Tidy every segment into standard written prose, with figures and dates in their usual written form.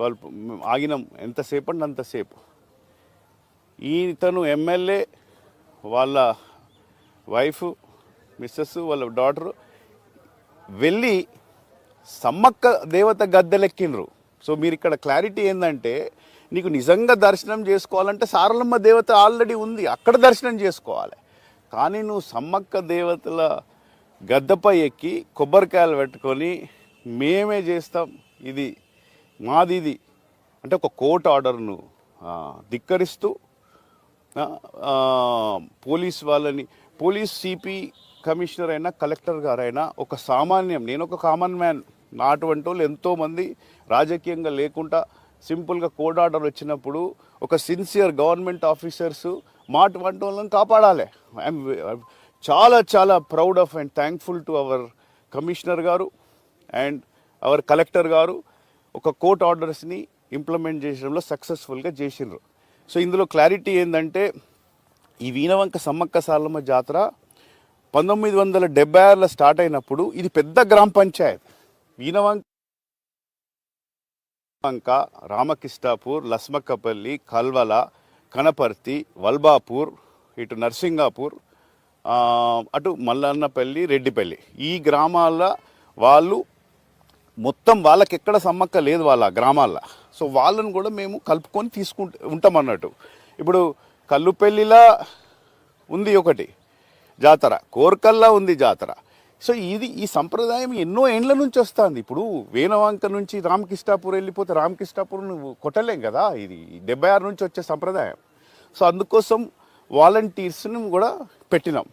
వాళ్ళు ఆగినాం ఎంతసేపు అంటే అంతసేపు. ఇతను ఎమ్మెల్యే, వాళ్ళ వైఫ్, మిస్సెస్, వాళ్ళ డాటరు వెళ్ళి సమ్మక్క దేవత గద్దెలెక్కినరు. సో మీరు ఇక్కడ క్లారిటీ ఏంటంటే, నీకు నిజంగా దర్శనం చేసుకోవాలంటే సారలమ్మ దేవత ఆల్రెడీ ఉంది, అక్కడ దర్శనం చేసుకోవాలి. కానీ నువ్వు సమ్మక్క దేవతల గద్దెపై ఎక్కి కొబ్బరికాయలు పెట్టుకొని మేమే చేస్తాం, ఇది మాది, ఇది అంటే ఒక కోర్టు ఆర్డర్ను ధిక్కరిస్తూ పోలీస్ వాళ్ళని, పోలీస్ సిపి కమిషనర్ అయినా కలెక్టర్ గారైనా ఒక సామాన్యం, నేను ఒక కామన్ మ్యాన్, నా అటువంటి వాళ్ళు ఎంతోమంది రాజకీయంగా లేకుండా సింపుల్గా కోర్ట్ ఆర్డర్ వచ్చినప్పుడు ఒక సిన్సియర్ గవర్నమెంట్ ఆఫీసర్స్ మాట వంటి వాళ్ళని కాపాడాలి. ఐఎమ్ చాలా చాలా proud of and thankful to our commissioner గారు అండ్ అవర్ కలెక్టర్ గారు ఒక కోర్ట్ ఆర్డర్స్ని ఇంప్లిమెంట్ చేయడంలో సక్సెస్ఫుల్గా చేసిండ్రు. సో ఇందులో క్లారిటీ ఏంటంటే, ఈ వీణవంక సమ్మక్క సారలమ్మ జాతర 1976లో స్టార్ట్ అయినప్పుడు ఇది పెద్ద గ్రామ పంచాయత్. వీణవంక, రామకృష్ణాపూర్, లస్మక్కపల్లి, కల్వల, కనపర్తి, వల్బాపూర్, ఇటు నర్సింగాపూర్, అటు మల్లన్నపల్లి, రెడ్డిపల్లి, ఈ గ్రామాల వాళ్ళు మొత్తం వాళ్ళకి ఎక్కడ సమ్మక్క లేదు వాళ్ళ గ్రామాల్లో. సో వాళ్ళను కూడా మేము కలుపుకొని ఉంటాం అన్నట్టు. ఇప్పుడు కల్లుపల్లిలా ఉంది ఒకటి జాతర, కోర్కల్లా ఉంది జాతర. సో ఈ సంప్రదాయం ఎన్నో ఏండ్ల నుంచి వస్తుంది. ఇప్పుడు వీణవంక నుంచి రామకృష్ణాపూర్ వెళ్ళిపోతే రామకృష్ణాపూర్ నువ్వు కొట్టలేం కదా, ఇది 76 నుంచి వచ్చే సంప్రదాయం. సో అందుకోసం వాలంటీర్స్ని కూడా పెట్టినాం.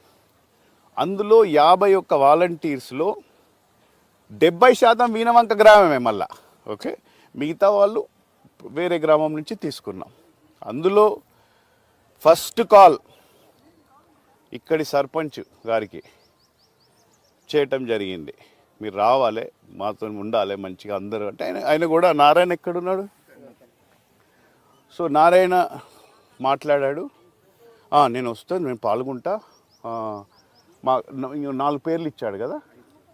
అందులో 51 వాలంటీర్స్లో 70% వీణవంక గ్రామమే మళ్ళా. ఓకే, మిగతా వాళ్ళు వేరే గ్రామం నుంచి తీసుకున్నాం. అందులో ఫస్ట్ కాల్ ఇక్కడి సర్పంచ్ గారికి చేయటం జరిగింది, మీరు రావాలి, మాతో ఉండాలి మంచిగా అందరూ అంటే. ఆయన కూడా, నారాయణ ఎక్కడున్నాడు? సో నారాయణ మాట్లాడాడు, నేను వస్తాను, నేను పాల్గొంటా. మా 4 పేర్లు ఇచ్చాడు కదా,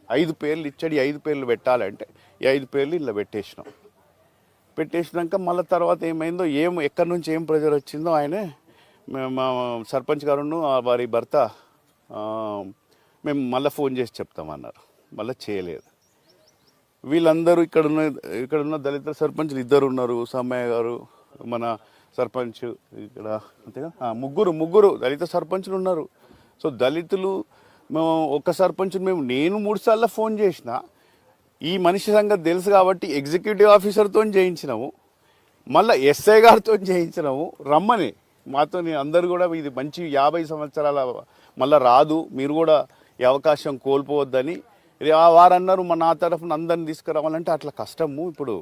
5 పేర్లు ఇచ్చాడు. ఈ 5 పేర్లు పెట్టాలంటే ఈ 5 పేర్లు ఇలా పెట్టేసినాక మళ్ళీ తర్వాత ఏమైందో, ఎక్కడి నుంచి ఏం ప్రెజర్ వచ్చిందో ఆయనే, మా సర్పంచ్ గారును వారి భర్త మేము మళ్ళీ ఫోన్ చేసి చెప్తామన్నారు. మళ్ళీ చేయలేదు. వీళ్ళందరూ ఇక్కడున్న దళిత సర్పంచ్లు 2 ఉన్నారు, సమ్మయ్య గారు, మన సర్పంచ్ ఇక్కడ, అంతేగా ముగ్గురు దళిత సర్పంచ్లు ఉన్నారు. సో దళితులు మేము ఒక సర్పంచ్ నేను 3 సార్లు ఫోన్ చేసిన, ఈ మనిషి సంగతి తెలుసు కాబట్టి ఎగ్జిక్యూటివ్ ఆఫీసర్తో చేయించినాము, మళ్ళీ ఎస్ఐ గారితో చేయించినాము, రమ్మని మాతో. అందరు కూడా ఇది మంచి 50 సంవత్సరాల మళ్ళీ రాదు, మీరు కూడా ఈ అవకాశం కోల్పోవద్దని వారన్నారు. నా తరఫున అందరిని తీసుకురావాలంటే అట్లా కష్టము. ఇప్పుడు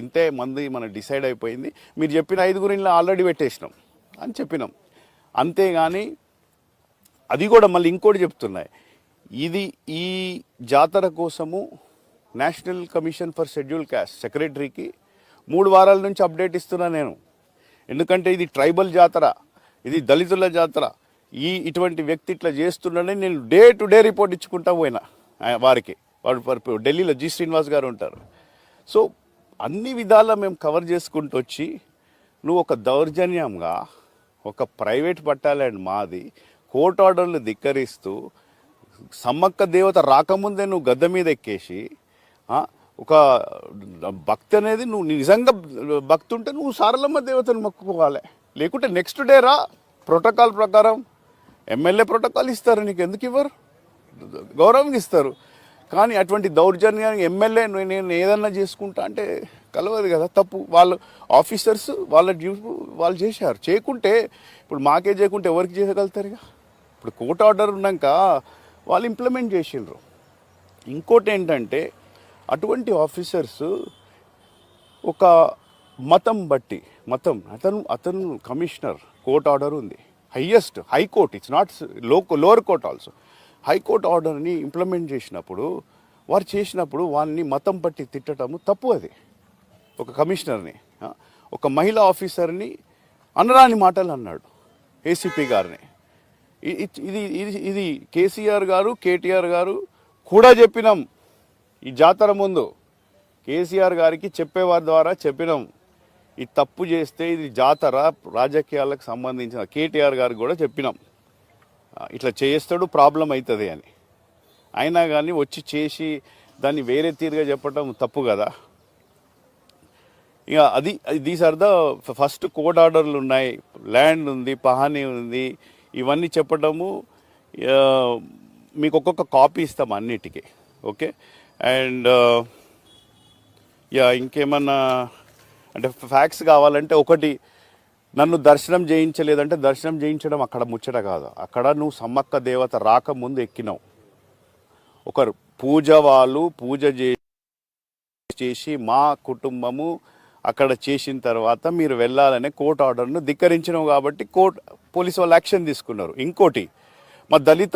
ఇంతే మంది మన డిసైడ్ అయిపోయింది, మీరు చెప్పిన 5 ఇలా ఆల్రెడీ పెట్టేసినాం అని చెప్పినాం. అంతేగాని అది కూడా మళ్ళీ ఇంకోటి చెప్తున్నాయి, ఇది ఈ జాతర కోసము national commission for schedule caste సెక్రటరీకి 3 వారాల నుంచి అప్డేట్ ఇస్తున్నా నేను. ఎందుకంటే ఇది ట్రైబల్ జాతర, ఇది దళితుల జాతర, ఇటువంటి వ్యక్తి ఇట్లా చేస్తున్నాడని నేను డే టు డే రిపోర్ట్ ఇచ్చుకుంటా పోయినా వారికి. వాడు ఢిల్లీలో జి శ్రీనివాస్ గారు ఉంటారు. సో అన్ని విధాలా మేము కవర్ చేసుకుంటూ వచ్చి, నువ్వు ఒక దౌర్జన్యంగా ఒక ప్రైవేట్ పట్టాలండ్ మాది కోర్టు ఆర్డర్లు ధిక్కరిస్తూ, సమ్మక్క దేవత రాకముందే నువ్వు గద్దె మీద ఎక్కేసి, ఒక భక్తి అనేది, నువ్వు నిజంగా భక్తి ఉంటే నువ్వు సారలమ్మ దేవతను మొక్కుకోవాలి. లేకుంటే నెక్స్ట్ డే రా, ప్రోటోకాల్ ప్రకారం ఎమ్మెల్యే ప్రోటోకాల్ ఇస్తారు, నీకు ఎందుకు ఇవ్వరు? గౌరవం ఇస్తారు. కానీ అటువంటి దౌర్జన్యానికి ఎమ్మెల్యే నేను ఏదన్నా చేసుకుంటా అంటే కలవదు కదా, తప్పు. వాళ్ళు ఆఫీసర్స్ వాళ్ళ డ్యూటీ వాళ్ళు చేశారు. చేయకుంటే ఇప్పుడు మాకే చేయకుంటే ఎవరికి చేయగలుగుతారు? ఇక ఇప్పుడు కోర్టు ఆర్డర్ ఉన్నాక వాళ్ళు ఇంప్లిమెంట్ చేసిండ్రు. ఇంకోటి ఏంటంటే, అటువంటి ఆఫీసర్స్ ఒక మతం బట్టి, అతను కమిషనర్, కోర్ట్ ఆర్డర్ ఉంది, highest high court, it's not lower court also, high court ఆర్డర్ని ఇంప్లిమెంట్ చేసినప్పుడు వారిని మతం పట్టి తిట్టడము తప్పు. అది ఒక కమిషనర్ని, ఒక మహిళా ఆఫీసర్ని అనరాని మాటలు అన్నాడు ఏసీపీ గారిని. ఇది కేసీఆర్ గారు, కేటీఆర్ గారు కూడా చెప్పినాం ఈ జాతర ముందు, కేసీఆర్ గారికి చెప్పేవారి ద్వారా చెప్పినాం, ఈ తప్పు చేస్తే ఇది జాతర రాజకీయాలకు సంబంధించిన. కేటీఆర్ గారికి కూడా చెప్పినాం, ఇట్లా చేస్తాడు ప్రాబ్లం అవుతుంది అని. అయినా కానీ వచ్చి చేసి దాన్ని వేరే తీరుగా చెప్పడం తప్పు కదా. ఇక అది these are the first court ఆర్డర్లు ఉన్నాయి, ల్యాండ్ ఉంది, పహానీ ఉంది, ఇవన్నీ చెప్పడము. మీకు ఒక్కొక్క కాపీ ఇస్తాం అన్నిటికీ. ఓకే. అండ్ ఇంకేమన్నా అంటే ఫ్యాక్ట్స్ కావాలంటే, ఒకటి, నన్ను దర్శనం చేయించలేదంటే దర్శనం చేయించడం అక్కడ ముచ్చట కాదు. అక్కడ నువ్వు సమ్మక్క దేవత రాకముందు ఎక్కినావు. ఒకరు పూజ వాళ్ళు పూజ చేసి మా కుటుంబము అక్కడ చేసిన తర్వాత మీరు వెళ్ళాలనే కోర్టు ఆర్డర్ను ధిక్కరించినావు కాబట్టి పోలీసు వాళ్ళు యాక్షన్ తీసుకున్నారు. ఇంకోటి, మా దళిత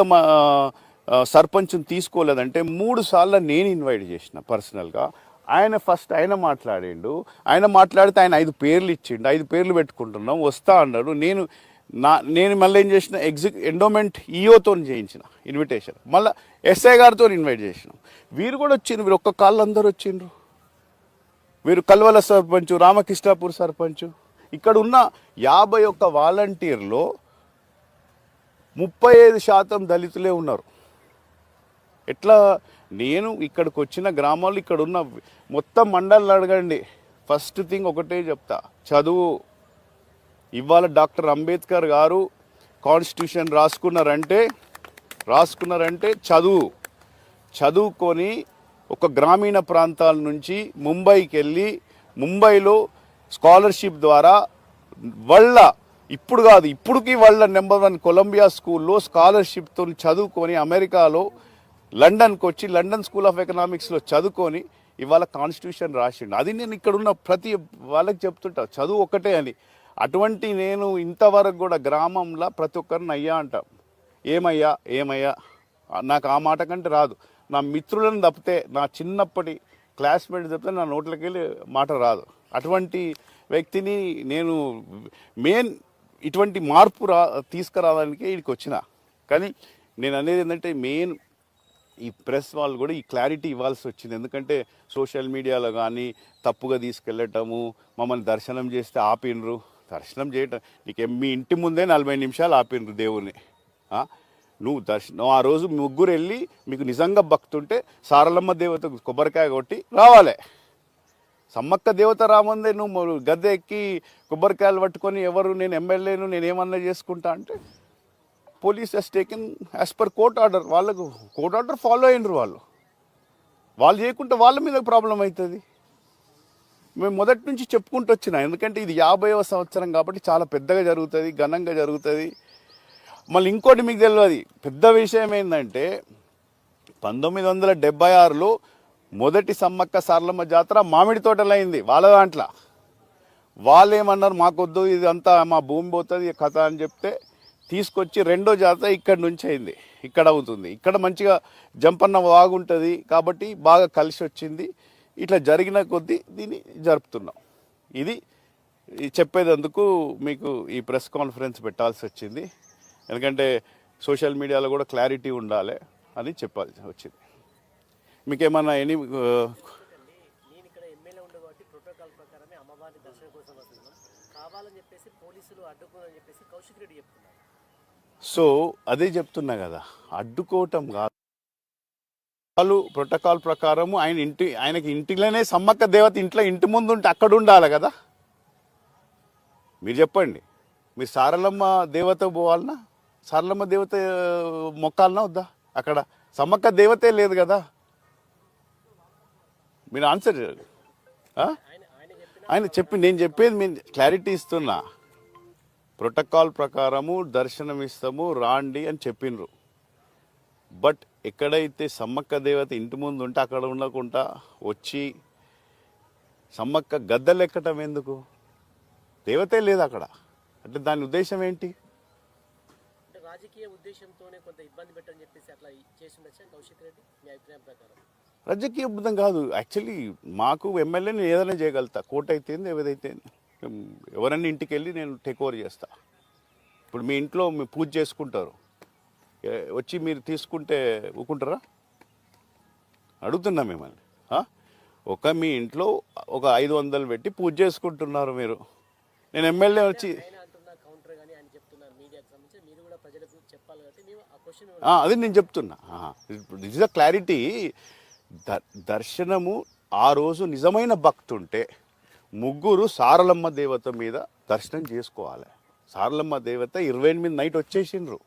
సర్పంచ్ని తీసుకోలేదంటే 3 సార్లు నేను ఇన్వైట్ చేసిన పర్సనల్గా. ఆయన మాట్లాడిండు. ఆయన మాట్లాడితే ఆయన 5 పేర్లు ఇచ్చిండు. 5 పేర్లు పెట్టుకుంటున్నాం, వస్తా అన్నాడు. నేను మళ్ళీ ఏం చేసిన, ఎండోమెంట్ ఈఓతో చేయించిన ఇన్విటేషన్, మళ్ళీ ఎస్ఐ గారితో ఇన్వైట్ చేసినాం. వీరు కూడా వచ్చిండ్రు, వీరు ఒక్క కాళ్ళు అందరూ వచ్చిండ్రు. వీరు కల్వల సర్పంచ్, రామకృష్ణాపూర్ సర్పంచ్. ఇక్కడ ఉన్న 51 వాలంటీర్లో 35% దళితులే ఉన్నారు. ఎట్లా? నేను ఇక్కడికి వచ్చిన గ్రామాలు, ఇక్కడ ఉన్న మొత్తం మండలాలు అడగండి, ఫస్ట్ థింగ్ ఒకటే చెప్తా, చదువు. ఇవాళ డాక్టర్ అంబేద్కర్ గారు కాన్స్టిట్యూషన్ రాసుకున్నారంటే చదువుకొని ఒక గ్రామీణ ప్రాంతాల నుంచి ముంబైకి వెళ్ళి, ముంబైలో స్కాలర్షిప్ ద్వారా ఇప్పుడుకి వాళ్ళ #1 కొలంబియా స్కూల్లో స్కాలర్షిప్తో చదువుకొని అమెరికాలో లండన్కి వచ్చి లండన్ స్కూల్ ఆఫ్ ఎకనామిక్స్లో చదువుకొని ఇవాళ కాన్స్టిట్యూషన్ రాసిండు. అది నేను ఇక్కడున్న ప్రతి వాళ్ళకి చెప్తుంటా, చదువు ఒకటే అని. అటువంటి నేను ఇంతవరకు కూడా గ్రామంలో ప్రతి ఒక్కరిని అయ్యా అంటా. ఏమయ్యా నాకు ఆ మాట కంటే రాదు. నా మిత్రులను తప్పితే, నా చిన్నప్పటి క్లాస్మేట్ తప్పితే నా నోట్లకి వెళ్ళి మాట రాదు. అటువంటి వ్యక్తిని నేను ఇటువంటి మార్పు తీసుకురావడానికి ఇక్కడికి వచ్చిన. కానీ నేను అనేది ఏంటంటే, ఈ ప్రెస్ వాళ్ళు కూడా ఈ క్లారిటీ ఇవ్వాల్సి వచ్చింది. ఎందుకంటే సోషల్ మీడియాలో కానీ తప్పుగా తీసుకెళ్ళటము, మమ్మల్ని దర్శనం చేస్తే ఆపినరు. దర్శనం చేయటం మీ ఇంటి ముందే 40 నిమిషాలు ఆపినరు దేవుని. నువ్వు ఆ రోజు ముగ్గురు వెళ్ళి మీకు నిజంగా భక్తుంటే సారలమ్మ దేవత కొబ్బరికాయ కొట్టి రావాలి. సమ్మక్క దేవత రామందే నువ్వు గద్దె ఎక్కి కొబ్బరికాయలు పట్టుకొని నేను ఎమ్మెల్యేను, నేను ఏమన్నా చేసుకుంటా అంటే, police he's taken as per court order. వాళ్ళకు కోర్ట్ ఆర్డర్ ఫాలో అయినరు. వాళ్ళు చేయకుంటే వాళ్ళ మీద ప్రాబ్లం అవుతుంది. మేము మొదటి నుంచి చెప్పుకుంటూ వచ్చినా, ఎందుకంటే ఇది 50వ సంవత్సరం కాబట్టి చాలా పెద్దగా జరుగుతుంది, ఘనంగా జరుగుతుంది. మళ్ళీ ఇంకోటి మీకు తెలియదు, పెద్ద విషయం ఏంటంటే 1976లో మొదటి సమ్మక్క సారలమ్మ జాతర మామిడి తోటలైంది వాళ్ళ దాంట్లో. వాళ్ళు ఏమన్నారు, మాకొద్దు, ఇది అంతా మా భూమి పోతుంది కథ అని చెప్తే తీసుకొచ్చి రెండో జాతర ఇక్కడి నుంచి అయింది, ఇక్కడ అవుతుంది. ఇక్కడ మంచిగా జంపన్న బాగుంటుంది కాబట్టి బాగా కలిసి వచ్చింది. ఇట్లా జరిగిన కొద్దీ దీన్ని జరుపుతున్నాం. ఇది చెప్పేదందుకు మీకు ఈ ప్రెస్ కాన్ఫరెన్స్ పెట్టాల్సి వచ్చింది. ఎందుకంటే సోషల్ మీడియాలో కూడా క్లారిటీ ఉండాలి అని చెప్పాల్సి వచ్చింది. మీకేమన్నా సో అదే చెప్తున్నా కదా, అడ్డుకోవటం కాదు. వాళ్ళు ప్రోటోకాల్ ప్రకారము ఆయనకి ఇంటిలోనే సమ్మక్క దేవత ఇంటి ముందు ఉంటే అక్కడ ఉండాలి కదా. మీరు చెప్పండి, మీరు సారలమ్మ దేవత పోవాలన్నా, సారలమ్మ దేవత మొక్కాలన్నా వద్దా? అక్కడ సమ్మక్క దేవతే లేదు కదా. మీరు ఆన్సర్ ఆయన నేను చెప్పేది మీరు క్లారిటీ ఇస్తున్నా. ప్రోటోకాల్ ప్రకారము దర్శనం ఇస్తాము రాండి అని చెప్పినరు. బట్ ఎక్కడైతే సమ్మక్క దేవత ఇంటి ముందు ఉంటే అక్కడ ఉండకుండా వచ్చి సమ్మక్క గద్దెలు ఎక్కటం ఎందుకు? దేవతే లేదు అక్కడ అంటే దాని ఉద్దేశం ఏంటి? రాజకీయ ఉద్దేశంతోనే కొంత ఇబ్బంది పెట్టని చెప్పేసి అట్లా చేసిండొచ్చా కౌశిక్ రెడ్డి మీ అభిప్రాయం ప్రకారం? రాజకీయ ఉద్దేశం కాదు. యాక్చువల్లీ మాకు ఎమ్మెల్యేని ఏదైనా చేయగలుగుతా. కోర్టు అయితే ఏదైతే ఎవరన్నా ఇంటికి వెళ్ళి నేను టేక్ ఓవర్ చేస్తా. ఇప్పుడు మీ ఇంట్లో మీరు పూజ చేసుకుంటారు, వచ్చి మీరు తీసుకుంటే ఊకుంటారా? అడుగుతున్నా మిమ్మల్ని. మీ ఇంట్లో ఒక 500 పెట్టి పూజ చేసుకుంటున్నారు మీరు. నేను ఎమ్మెల్యే వచ్చి ఆయన అంటున్న కౌంటర్ కానీ ఆయన చెప్తున్న మీడియాకి సంబంధించి మీరు కూడా ప్రజలకు చెప్పాలి కాబట్టి మేము ఆ క్వశ్చన్ అది నేను చెప్తున్నా. This is a clarity. దర్శనము ఆ రోజు నిజమైన భక్తుంటే ముగ్గురు సారలమ్మ దేవత మీద దర్శనం చేసుకోవాలి. సారలమ్మ దేవత 28 నైట్ వచ్చేసిండ్రు.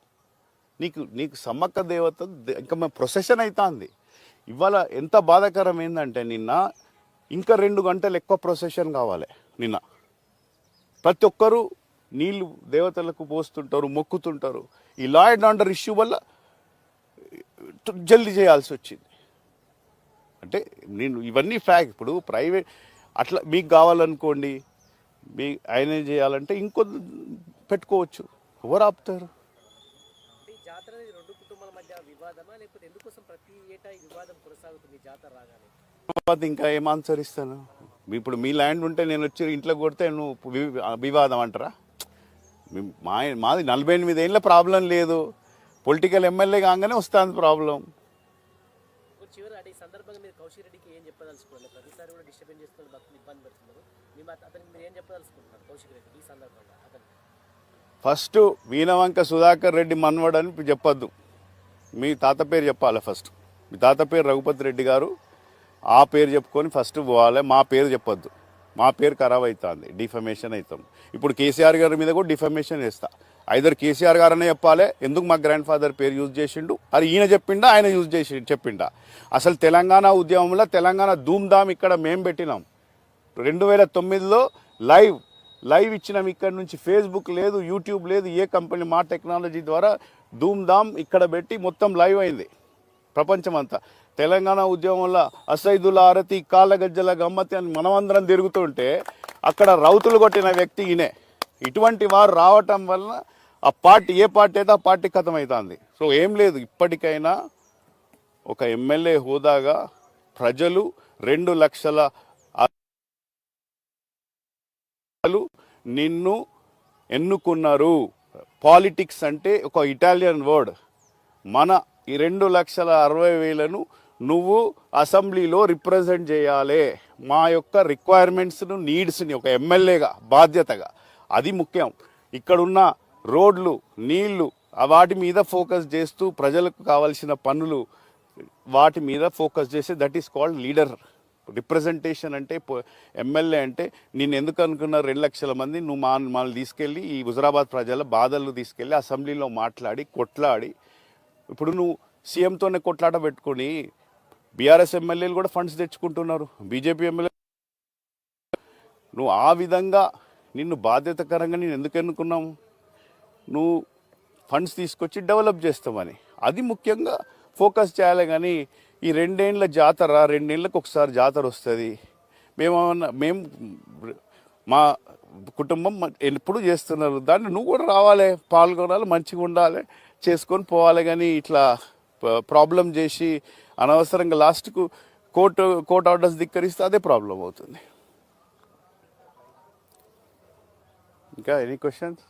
నీకు సమ్మక్క దేవత ఇంకా మా ప్రొసెషన్ అవుతుంది. ఇవాళ ఎంత బాధాకరం ఏంటంటే నిన్న ఇంకా 2 గంటలు ఎక్కువ ప్రొసెషన్ కావాలి. నిన్న ప్రతి ఒక్కరు నీళ్లు దేవతలకు పోస్తుంటారు, మొక్కుతుంటారు. ఈ లా అండ్ ఆర్డర్ ఇష్యూ వల్ల జల్దీ చేయాల్సి వచ్చింది. అంటే నేను ఇవన్నీ ఫ్యాక్ట్. ఇప్పుడు ప్రైవేట్ అట్లా మీకు కావాలనుకోండి, ఆయన చేయాలంటే ఇంకో పెట్టుకోవచ్చు. ఎవరు ఆపుతారు? ఈ జాతర అనేది రెండు కుటుంబాల మధ్య వివాదమా, లేకపోతే ఎందుకోసం ప్రతి ఏటా ఈ వివాదం కొనసాగుతుంది జాతర రాగానే? తర్వాత ఇంకా ఏం ఆన్సర్ ఇస్తాను? ఇప్పుడు మీ ల్యాండ్ ఉంటే నేను వచ్చి ఇంట్లో కొడితే నువ్వు వివాదం అంటారా? మాది 48 ఏళ్ళ ప్రాబ్లం లేదు. పొలిటికల్ ఎమ్మెల్యే కాగానే వస్తుంది ప్రాబ్లం. చివరి అంటే ఈ సందర్భంగా మీరు కౌశిక్ రెడ్డికి ఏం చెప్పదలుచుకున్నారు? ప్రతిసారి కూడా డిస్టర్బెన్స్ చేస్తున్నారు, భక్తులు ఇబ్బంది పెడుతున్నారు. అతనికి మీరు ఏం చెప్పదలుచుకుంటున్నారు కౌశిక్ రెడ్డికి ఈ సందర్భంగా? అతను ఫస్ట్ వీణవంక సుధాకర్ రెడ్డి మన్వడని చెప్పొద్దు. మీ తాత పేరు చెప్పాలి ఫస్ట్. మీ తాత పేరు రఘుపతి రెడ్డి గారు. ఆ పేరు చెప్పుకొని ఫస్ట్ పోవాలి. మా పేరు చెప్పొద్దు. మా పేరు ఖరాబ్ అవుతుంది, డిఫమేషన్ అవుతాం. ఇప్పుడు కేసీఆర్ గారి మీద కూడా డిఫమేషన్ వేస్తా. ఐదర్ కేసీఆర్ గారనే చెప్పాలి, ఎందుకు మా గ్రాండ్ ఫాదర్ పేరు యూజ్ చేసిండు, అది ఈయన చెప్పిండా ఆయన యూజ్ చేసి చెప్పిండా. అసలు తెలంగాణ ఉద్యమంలో తెలంగాణ ధూమ్ధామ్ ఇక్కడ మేము పెట్టినాం. 2009లో లైవ్ ఇచ్చినాం. ఇక్కడ నుంచి ఫేస్బుక్ లేదు, యూట్యూబ్ లేదు, ఏ కంపెనీ మా టెక్నాలజీ ద్వారా ధూమ్ధామ్ ఇక్కడ పెట్టి మొత్తం లైవ్ అయింది ప్రపంచం అంతా. తెలంగాణ ఉద్యమంలో అసైదుల ఆరతి, కాళ్ళ గజ్జల గమ్మతి అని మనమందరం తిరుగుతుంటే అక్కడ రౌతులు కొట్టిన వ్యక్తి ఈయనే. ఇటువంటి వారు రావటం వలన ఆ పార్టీ ఏ పార్టీ అయితే ఆ పార్టీ ఖతం అవుతుంది. సో ఏం లేదు, ఇప్పటికైనా ఒక ఎమ్మెల్యే హోదాగా ప్రజలు 2 లక్షల నిన్ను ఎన్నుకున్నారు. పాలిటిక్స్ అంటే ఒక ఇటాలియన్ వర్డ్. మన ఈ 2,60,000 నువ్వు అసెంబ్లీలో రిప్రజెంట్ చేయాలి. మా యొక్క రిక్వైర్మెంట్స్ను, నీడ్స్ని ఒక ఎమ్మెల్యేగా బాధ్యతగా, అది ముఖ్యం. ఇక్కడున్న రోడ్లు, నీళ్లు వాటి మీద ఫోకస్ చేస్తూ ప్రజలకు కావాల్సిన పనులు వాటి మీద ఫోకస్ చేసి that is called leader. Representation అంటే ఎమ్మెల్యే అంటే నేను ఎందుకు అనుకున్నా 2 లక్షల మంది నువ్వు మనల్ని తీసుకెళ్ళి ఈ హుజరాబాద్ ప్రజల బాధలు తీసుకెళ్ళి అసెంబ్లీలో మాట్లాడి కొట్లాడి, ఇప్పుడు నువ్వు సీఎంతోనే కొట్లాట పెట్టుకొని బీఆర్ఎస్ ఎమ్మెల్యేలు కూడా ఫండ్స్ తెచ్చుకుంటున్నారు, బీజేపీ ఎమ్మెల్యే. నువ్వు ఆ విధంగా నిన్ను బాధ్యతకరంగా నేను ఎందుకు ఎన్నుకున్నాము? నువ్వు ఫండ్స్ తీసుకొచ్చి డెవలప్ చేస్తామని, అది ముఖ్యంగా ఫోకస్ చేయాలి. కానీ ఈ 2 ఏళ్ళ జాతర, 2 ఏళ్ళకి ఒకసారి జాతర వస్తుంది. మేము మా కుటుంబం ఎప్పుడు చేస్తున్నారు దాన్ని, నువ్వు కూడా రావాలి, పాల్గొనాలి, మంచిగా ఉండాలి, చేసుకొని పోవాలి. కానీ ఇట్లా ప్రాబ్లం చేసి అనవసరంగా లాస్ట్కు కోర్ట్ ఆర్డర్స్ ధిక్కరిస్తే అదే ప్రాబ్లం అవుతుంది. ఇంకా ఎనీ క్వశ్చన్స్?